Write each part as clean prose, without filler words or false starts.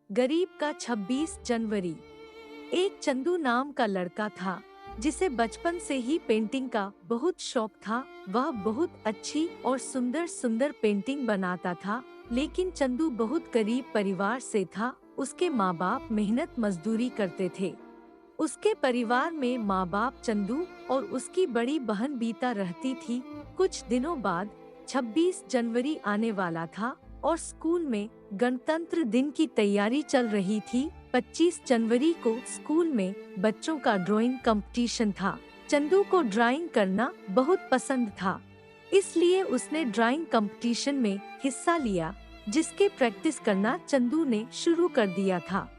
गरीब का 26 जनवरी। एक चंदू नाम का लड़का था जिसे बचपन से ही पेंटिंग का बहुत शौक था। वह बहुत अच्छी और सुंदर सुंदर पेंटिंग बनाता था। लेकिन चंदू बहुत गरीब परिवार से था। उसके माँ बाप मेहनत मजदूरी करते थे। उसके परिवार में माँ बाप, चंदू और उसकी बड़ी बहन बीता रहती थी। कुछ दिनों बाद 26 जनवरी आने वाला था और स्कूल में गणतंत्र दिन की तैयारी चल रही थी। 25 जनवरी को स्कूल में बच्चों का ड्राइंग कंपटीशन था। चंदू को ड्राइंग करना बहुत पसंद था, इसलिए उसने ड्राइंग कंपटीशन में हिस्सा लिया, जिसके प्रैक्टिस करना चंदू ने शुरू कर दिया था।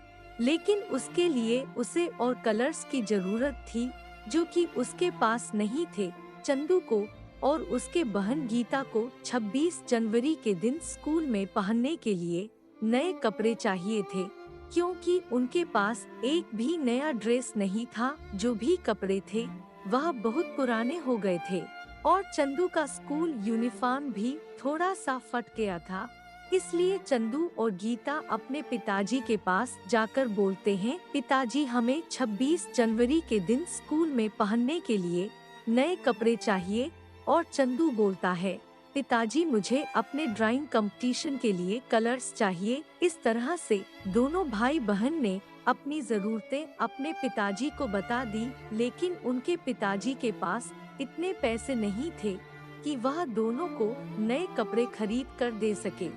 लेकिन उसके लिए उसे और कलर्स की जरूरत थी, जो कि उसके पास नहीं थे। चंदू को और उसके बहन गीता को 26 जनवरी के दिन स्कूल में पहनने के लिए नए कपड़े चाहिए थे, क्योंकि उनके पास एक भी नया ड्रेस नहीं था। जो भी कपड़े थे वह बहुत पुराने हो गए थे और चंदू का स्कूल यूनिफॉर्म भी थोड़ा सा फट गया था। इसलिए चंदू और गीता अपने पिताजी के पास जाकर बोलते हैं, पिताजी हमें 26 जनवरी के दिन स्कूल में पहनने के लिए नए कपड़े चाहिए। और चंदू बोलता है, पिताजी मुझे अपने ड्राइंग कंपटीशन के लिए कलर्स चाहिए। इस तरह से दोनों भाई बहन ने अपनी जरूरतें अपने पिताजी को बता दी, लेकिन उनके पिताजी के पास इतने पैसे नहीं थे कि वह दोनों को नए कपड़े खरीद कर दे सके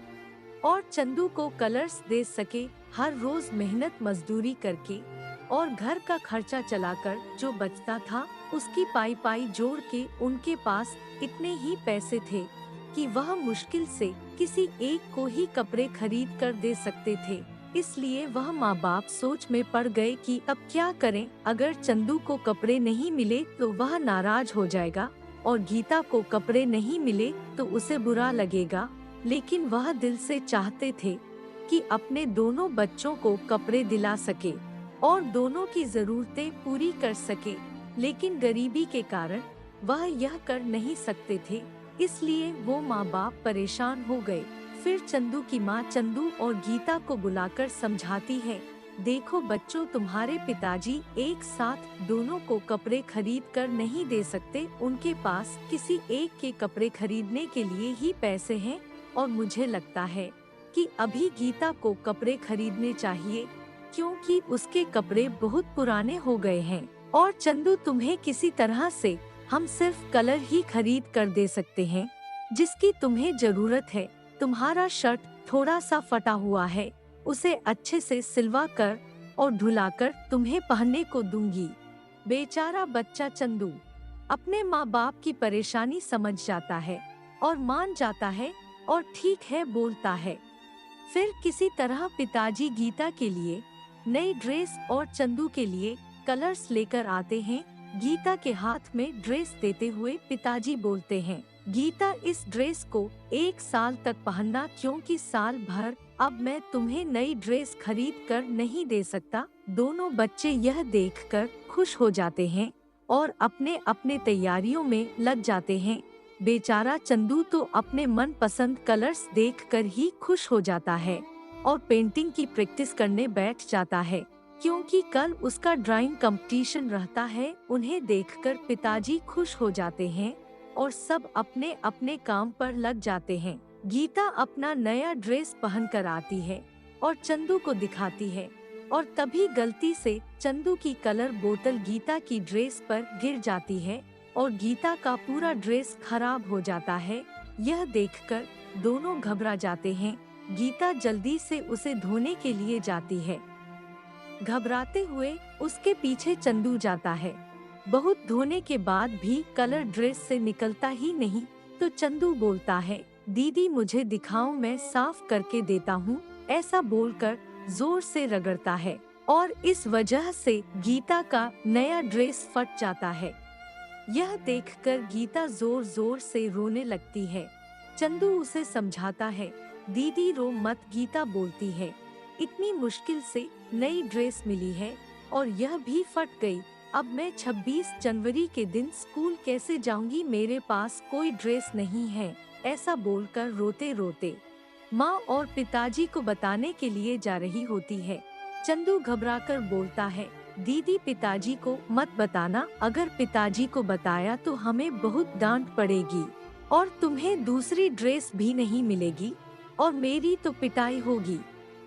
और चंदू को कलर्स दे सके। हर रोज मेहनत मजदूरी करके और घर का खर्चा चलाकर जो बचता था, उसकी पाई पाई जोड़ के उनके पास इतने ही पैसे थे कि वह मुश्किल से किसी एक को ही कपड़े खरीद कर दे सकते थे। इसलिए वह माँ बाप सोच में पड़ गए कि अब क्या करें। अगर चंदू को कपड़े नहीं मिले तो वह नाराज हो जाएगा और गीता को कपड़े नहीं मिले तो उसे बुरा लगेगा। लेकिन वह दिल से चाहते थे कि अपने दोनों बच्चों को कपड़े दिला सके और दोनों की जरूरतें पूरी कर सके। लेकिन गरीबी के कारण वह यह कर नहीं सकते थे, इसलिए वो माँ बाप परेशान हो गए। फिर चंदू की माँ चंदू और गीता को बुलाकर समझाती है, देखो बच्चों, तुम्हारे पिताजी एक साथ दोनों को कपड़े खरीद कर नहीं दे सकते। उनके पास किसी एक के कपड़े खरीदने के लिए ही पैसे हैं और मुझे लगता है कि अभी गीता को कपड़े खरीदने चाहिए, क्योंकि उसके कपड़े बहुत पुराने हो गए हैं। और चंदू, तुम्हें किसी तरह से हम सिर्फ कलर ही खरीद कर दे सकते हैं जिसकी तुम्हें जरूरत है। तुम्हारा शर्ट थोड़ा सा फटा हुआ है, उसे अच्छे से सिलवा कर और धुलाकर तुम्हें पहनने को दूंगी। बेचारा बच्चा चंदू अपने माँ बाप की परेशानी समझ जाता है और मान जाता है और ठीक है बोलता है। फिर किसी तरह पिताजी गीता के लिए नई ड्रेस और चंदू के लिए कलर्स लेकर आते हैं। गीता के हाथ में ड्रेस देते हुए पिताजी बोलते हैं, गीता इस ड्रेस को 1 साल तक पहनना, क्योंकि साल भर अब मैं तुम्हें नई ड्रेस खरीद कर नहीं दे सकता। दोनों बच्चे यह देखकर खुश हो जाते हैं और अपने अपने तैयारियों में लग जाते हैं। बेचारा चंदू तो अपने मन पसंद कलर्स देखकर ही खुश हो जाता है और पेंटिंग की प्रैक्टिस करने बैठ जाता है, क्योंकि कल उसका ड्राइंग कंपटीशन रहता है। उन्हें देखकर पिताजी खुश हो जाते हैं और सब अपने अपने काम पर लग जाते हैं। गीता अपना नया ड्रेस पहन कर आती है और चंदू को दिखाती है और तभी गलती से चंदू की कलर बोतल गीता की ड्रेस पर गिर जाती है और गीता का पूरा ड्रेस खराब हो जाता है। यह देखकर दोनों घबरा जाते हैं। गीता जल्दी से उसे धोने के लिए जाती है। घबराते हुए उसके पीछे चंदू जाता है। बहुत धोने के बाद भी कलर ड्रेस से निकलता ही नहीं, तो चंदू बोलता है, दीदी मुझे दिखाओ, मैं साफ करके देता हूँ। ऐसा बोलकर जोर से रगड़ता है और इस वजह से गीता का नया ड्रेस फट जाता है। यह देखकर गीता जोर जोर से रोने लगती है। चंदू उसे समझाता है, दीदी रो मत। गीता बोलती है, इतनी मुश्किल से नई ड्रेस मिली है और यह भी फट गई। अब मैं 26 जनवरी के दिन स्कूल कैसे जाऊंगी, मेरे पास कोई ड्रेस नहीं है। ऐसा बोलकर रोते रोते माँ और पिताजी को बताने के लिए जा रही होती है। चंदू घबराकर बोलता है, दीदी पिताजी को मत बताना, अगर पिताजी को बताया तो हमें बहुत डांट पड़ेगी और तुम्हें दूसरी ड्रेस भी नहीं मिलेगी और मेरी तो पिटाई होगी।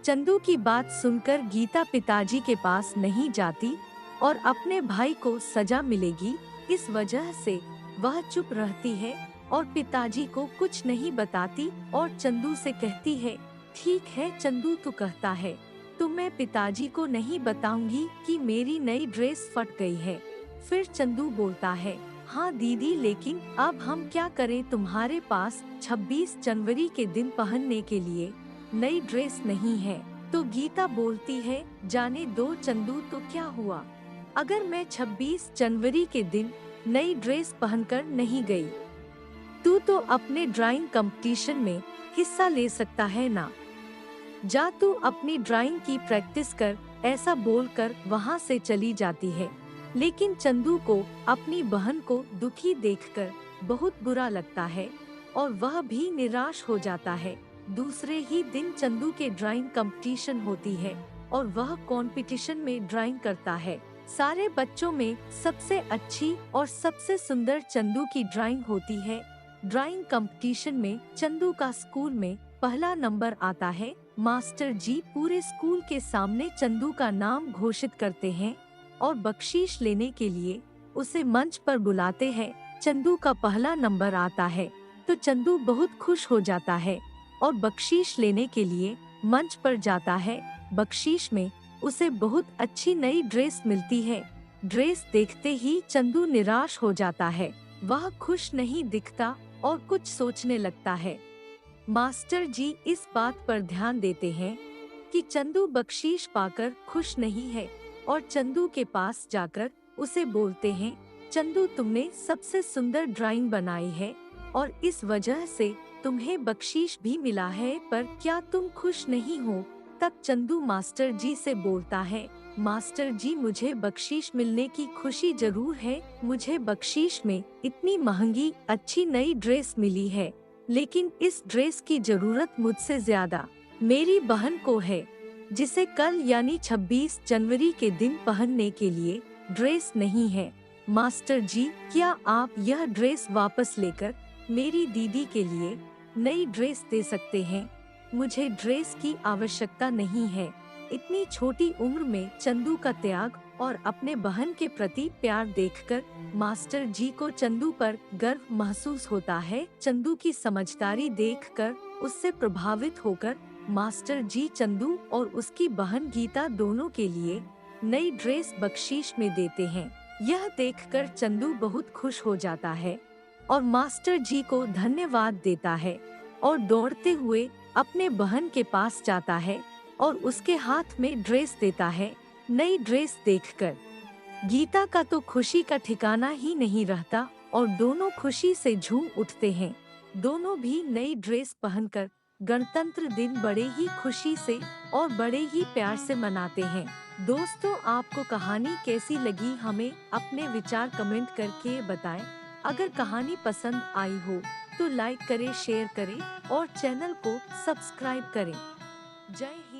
चंदू की बात सुनकर गीता पिताजी के पास नहीं जाती और अपने भाई को सजा मिलेगी इस वजह से वह चुप रहती है और पिताजी को कुछ नहीं बताती और चंदू से कहती है, ठीक है चंदू तू कहता है तो मैं पिताजी को नहीं बताऊंगी कि मेरी नई ड्रेस फट गई है। फिर चंदू बोलता है, हाँ दीदी लेकिन अब हम क्या करें, तुम्हारे पास 26 जनवरी के दिन पहनने के लिए नई ड्रेस नहीं है। तो गीता बोलती है, जाने दो चंदू तो क्या हुआ, अगर मैं 26 जनवरी के दिन नई ड्रेस पहनकर नहीं गई तू तो अपने ड्राइंग कंपटीशन में हिस्सा ले सकता है ना, जा तू अपनी ड्राइंग की प्रैक्टिस कर, ऐसा बोलकर वहाँ से चली जाती है। लेकिन चंदू को अपनी बहन को दुखी देखकर बहुत बुरा लगता है और वह भी निराश हो जाता है। दूसरे ही दिन चंदू के ड्राइंग कंपटीशन होती है और वह कंपटीशन में ड्राइंग करता है। सारे बच्चों में सबसे अच्छी और सबसे सुंदर चंदू की ड्राइंग होती है। ड्राइंग कंपटीशन में चंदू का स्कूल में पहला नंबर आता है। मास्टर जी पूरे स्कूल के सामने चंदू का नाम घोषित करते हैं और बख्शीश लेने के लिए उसे मंच पर बुलाते हैं। चंदू का पहला नंबर आता है तो चंदू बहुत खुश हो जाता है और बख्शीश लेने के लिए मंच पर जाता है। बख्शीश में उसे बहुत अच्छी नई ड्रेस मिलती है। ड्रेस देखते ही चंदू निराश हो जाता है, वह खुश नहीं दिखता और कुछ सोचने लगता है। मास्टर जी इस बात पर ध्यान देते हैं कि चंदू बख्शीश पाकर खुश नहीं है और चंदू के पास जाकर उसे बोलते हैं, चंदू तुमने सबसे सुंदर ड्राइंग बनाई है और इस वजह से तुम्हें बख्शीश भी मिला है, पर क्या तुम खुश नहीं हो? तब चंदू मास्टर जी से बोलता है, मास्टर जी मुझे बख्शीश मिलने की खुशी जरूर है, मुझे बख्शीश में इतनी महंगी अच्छी नई ड्रेस मिली है, लेकिन इस ड्रेस की जरूरत मुझसे ज्यादा मेरी बहन को है, जिसे कल यानी 26 जनवरी के दिन पहनने के लिए ड्रेस नहीं है। मास्टर जी क्या आप यह ड्रेस वापस लेकर मेरी दीदी के लिए नई ड्रेस दे सकते हैं? मुझे ड्रेस की आवश्यकता नहीं है। इतनी छोटी उम्र में चंदू का त्याग और अपने बहन के प्रति प्यार देखकर मास्टर जी को चंदू पर गर्व महसूस होता है। चंदू की समझदारी देखकर उससे प्रभावित होकर मास्टर जी चंदू और उसकी बहन गीता दोनों के लिए नई ड्रेस बख्शीश में देते हैं। यह देखकर चंदू बहुत खुश हो जाता है और मास्टर जी को धन्यवाद देता है और दौड़ते हुए अपने बहन के पास जाता है और उसके हाथ में ड्रेस देता है। नई ड्रेस देखकर गीता का तो खुशी का ठिकाना ही नहीं रहता और दोनों खुशी से झूम उठते हैं। दोनों भी नई ड्रेस पहनकर गणतंत्र दिन बड़े ही खुशी से और बड़े ही प्यार से मनाते हैं। दोस्तों आपको कहानी कैसी लगी हमें अपने विचार कमेंट करके बताएं। अगर कहानी पसंद आई हो तो लाइक करें, शेयर करें और चैनल को सब्सक्राइब करें। जय हिंद।